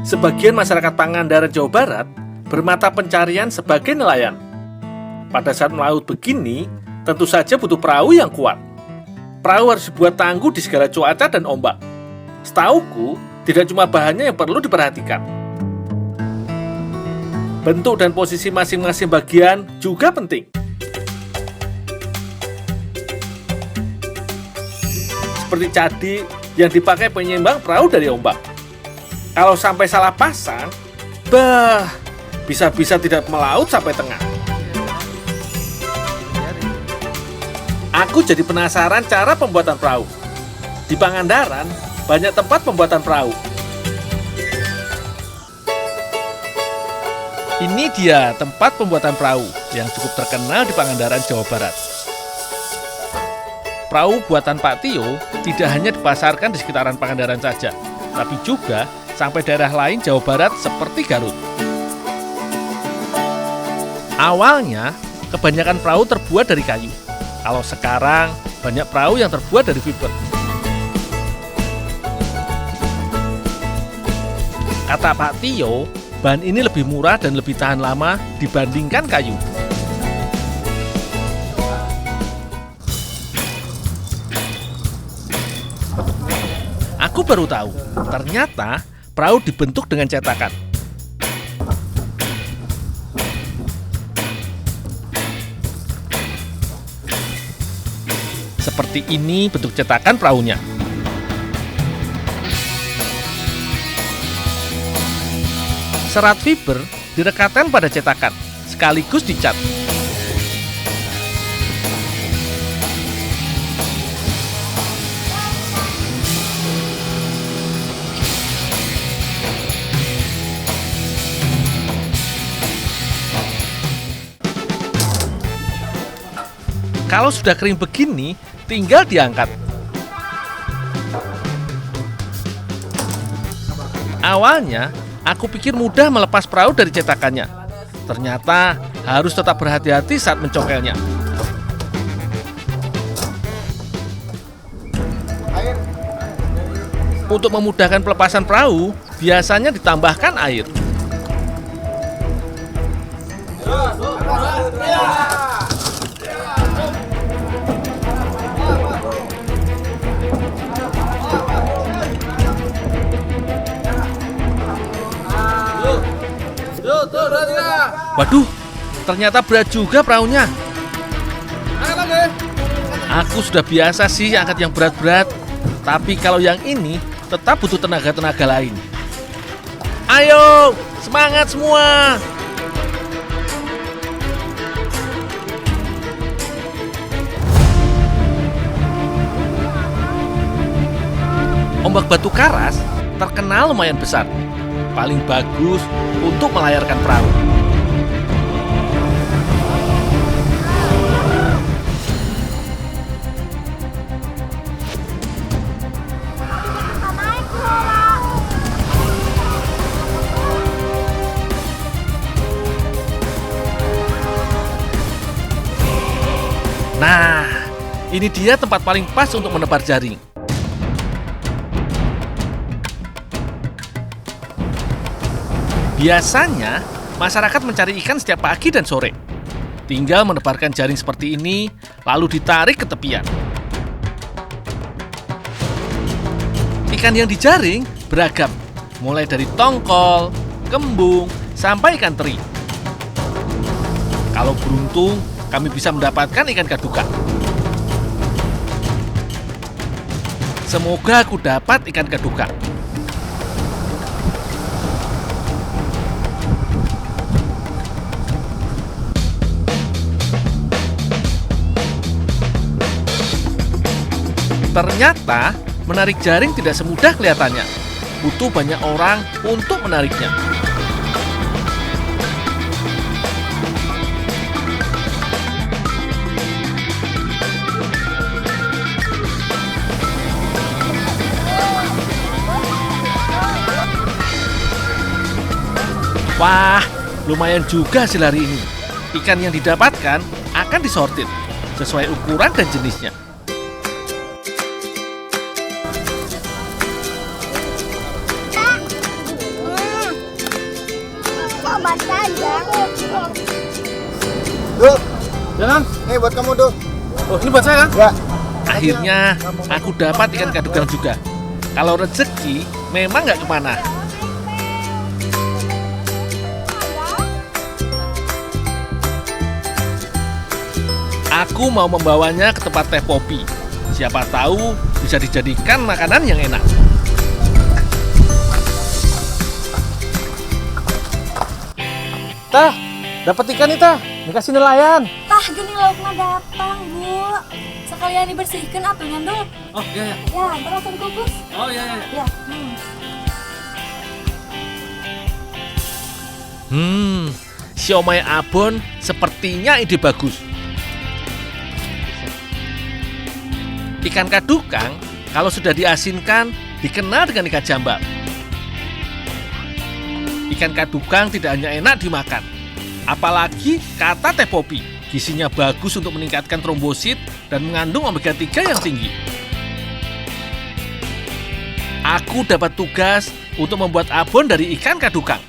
Sebagian masyarakat Pangandaran, Jawa Barat bermata pencarian sebagai nelayan. Pada saat melaut begini, tentu saja butuh perahu yang kuat. Perahu harus dibuat tangguh di segala cuaca dan ombak. Setauku, tidak cuma bahannya yang perlu diperhatikan. Bentuk dan posisi masing-masing bagian juga penting. Seperti cadi yang dipakai penyeimbang perahu dari ombak. Kalau sampai salah pasang, bisa-bisa tidak melaut sampai tengah. Aku jadi penasaran cara pembuatan perahu. Di Pangandaran, banyak tempat pembuatan perahu. Ini dia tempat pembuatan perahu yang cukup terkenal di Pangandaran, Jawa Barat. Perahu buatan Pak Tio tidak hanya dipasarkan di sekitaran Pangandaran saja, tapi juga sampai daerah lain Jawa Barat seperti Garut. Awalnya, kebanyakan perahu terbuat dari kayu. Kalau sekarang, banyak perahu yang terbuat dari fiber. Kata Pak Tio, bahan ini lebih murah dan lebih tahan lama dibandingkan kayu. Aku baru tahu, ternyata perahu dibentuk dengan cetakan. Seperti ini bentuk cetakan perahunya. Serat fiber direkatkan pada cetakan, sekaligus dicat. Kalau sudah kering begini, tinggal diangkat. Awalnya, aku pikir mudah melepas perahu dari cetakannya. Ternyata harus tetap berhati-hati saat mencongkelnya. Untuk memudahkan pelepasan perahu, biasanya ditambahkan air. Waduh, ternyata berat juga perahunya. Aku sudah biasa sih angkat yang berat-berat, tapi kalau yang ini tetap butuh tenaga-tenaga lain. Ayo, semangat semua! Ombak batu karas terkenal lumayan besar, paling bagus untuk melayarkan perahu. Nah, ini dia tempat paling pas untuk menebar jaring. Biasanya, masyarakat mencari ikan setiap pagi dan sore. Tinggal menebarkan jaring seperti ini, lalu ditarik ke tepian. Ikan yang dijaring beragam, mulai dari tongkol, kembung, sampai ikan teri. Kalau beruntung, kami bisa mendapatkan ikan kaduka. Semoga aku dapat ikan kaduka. Ternyata, menarik jaring tidak semudah kelihatannya. Butuh banyak orang untuk menariknya. Wah, lumayan juga hasil hari ini. Ikan yang didapatkan akan disortir sesuai ukuran dan jenisnya. Dul, Jangan. nih buat kamu Dul. Oh, ini buat saya kan? Ya. Akhirnya aku dapat ikan kadugang juga. Kalau rezeki memang nggak kemana. Aku mau membawanya ke tempat teh Popi. Siapa tahu bisa dijadikan makanan yang enak. Tah, dapat ikan nih tah. Dikasih nelayan. Tah gini lauknya datang, Bu. Sekalian dibersihkan atunya, Dul. Oh, iya ya. Ya, ntar langsung dikukus. Oh, iya ya. Ya. Siomay abon sepertinya ide bagus. Ikan kadukang kalau sudah diasinkan dikenal dengan ikan jambal. Ikan kadukang tidak hanya enak dimakan, apalagi kata teh Popi, gizinya bagus untuk meningkatkan trombosit dan mengandung omega 3 yang tinggi. Aku dapat tugas untuk membuat abon dari ikan kadukang.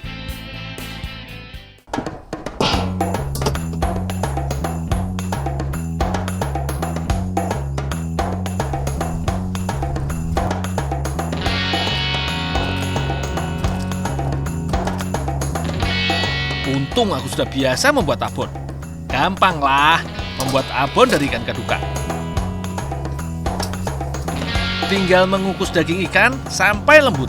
Untung aku sudah biasa membuat abon. Gampang lah membuat abon dari ikan kadukang. Tinggal mengukus daging ikan sampai lembut.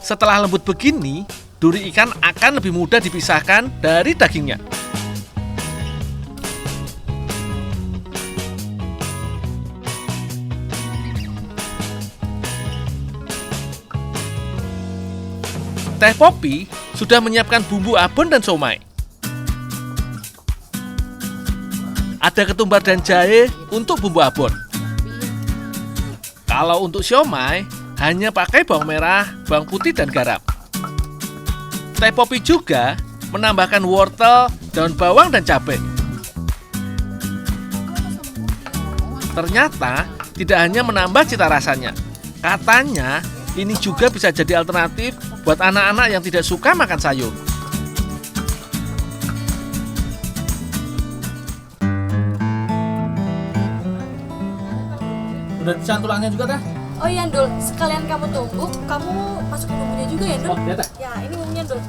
Setelah lembut begini, duri ikan akan lebih mudah dipisahkan dari dagingnya. Teh Popi sudah menyiapkan bumbu abon dan somai. Ada ketumbar dan jahe untuk bumbu abon. Kalau untuk siomay, hanya pakai bawang merah, bawang putih, dan garam. Teh Popi juga menambahkan wortel, daun bawang, dan cabai. Ternyata tidak hanya menambah cita rasanya. Katanya ini juga bisa jadi alternatif buat anak-anak yang tidak suka makan sayur. Udah dicant tulangnya juga, Teh? Oh iya, Dul. Sekalian kamu tumbuk, kamu masukin bumbunya juga ya, Dul? Oh, iya, Teh. Ya, ini bumbunya, Dul.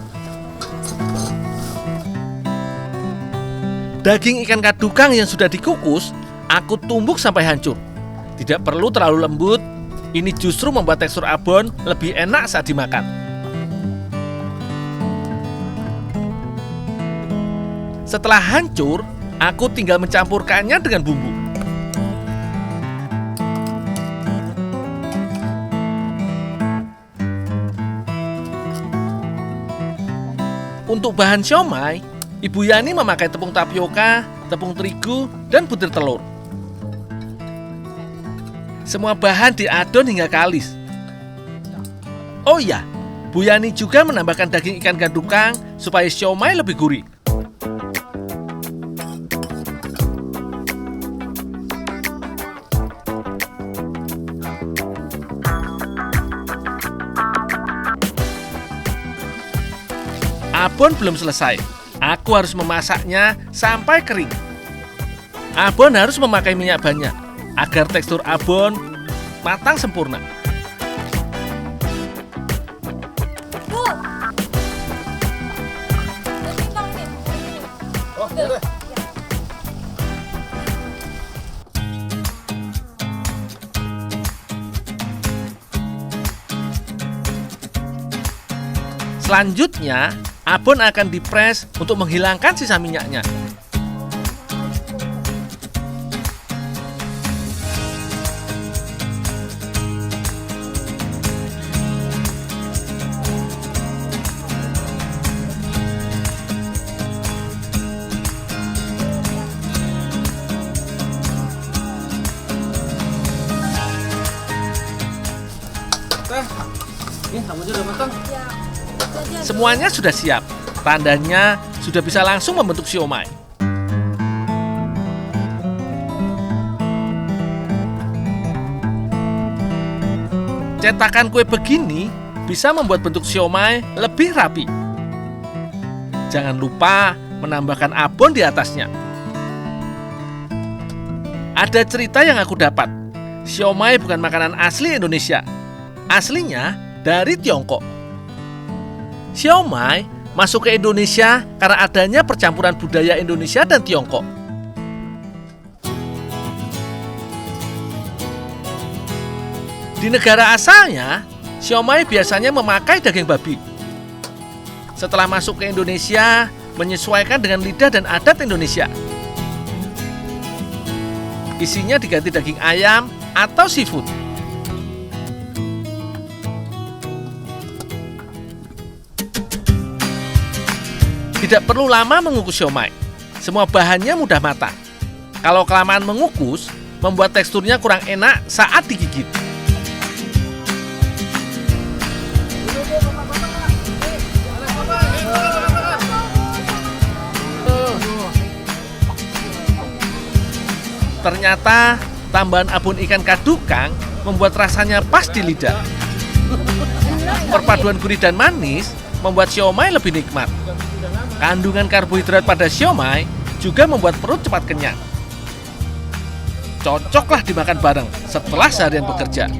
Daging ikan kadukang yang sudah dikukus, aku tumbuk sampai hancur. Tidak perlu terlalu lembut, ini justru membuat tekstur abon lebih enak saat dimakan. Setelah hancur, aku tinggal mencampurkannya dengan bumbu. Untuk bahan siomay, Ibu Yani memakai tepung tapioka, tepung terigu, dan butir telur. Semua bahan diadon hingga kalis. Oh iya, Bu Yani juga menambahkan daging ikan kadukang supaya siomay lebih gurih. Abon belum selesai. Aku harus memasaknya sampai kering. Abon harus memakai minyak banyak agar tekstur abon matang sempurna. Dul! Dul, nih. Oh, iya deh. Selanjutnya, abon akan dipres untuk menghilangkan sisa minyaknya. Teh, ini kamunya udah matang. Ya, itu aja, Dul. Semuanya sudah siap. Tandanya sudah bisa langsung membentuk siomay. Cetakan kue begini bisa membuat bentuk siomay lebih rapi. Jangan lupa menambahkan abon di atasnya. Ada cerita yang aku dapat. Siomay bukan makanan asli Indonesia. Aslinya dari Tiongkok. Siomay masuk ke Indonesia karena adanya percampuran budaya Indonesia dan Tiongkok. Di negara asalnya, siomay biasanya memakai daging babi. Setelah masuk ke Indonesia, menyesuaikan dengan lidah dan adat Indonesia. Isinya diganti daging ayam atau seafood. Tidak perlu lama mengukus siomay. Semua bahannya mudah matang. Kalau kelamaan mengukus, membuat teksturnya kurang enak saat digigit. Ternyata tambahan abon ikan kadukang membuat rasanya pas di lidah. Perpaduan gurih dan manis membuat siomay lebih nikmat. Kandungan karbohidrat pada siomay juga membuat perut cepat kenyang. Cocoklah dimakan bareng setelah seharian bekerja.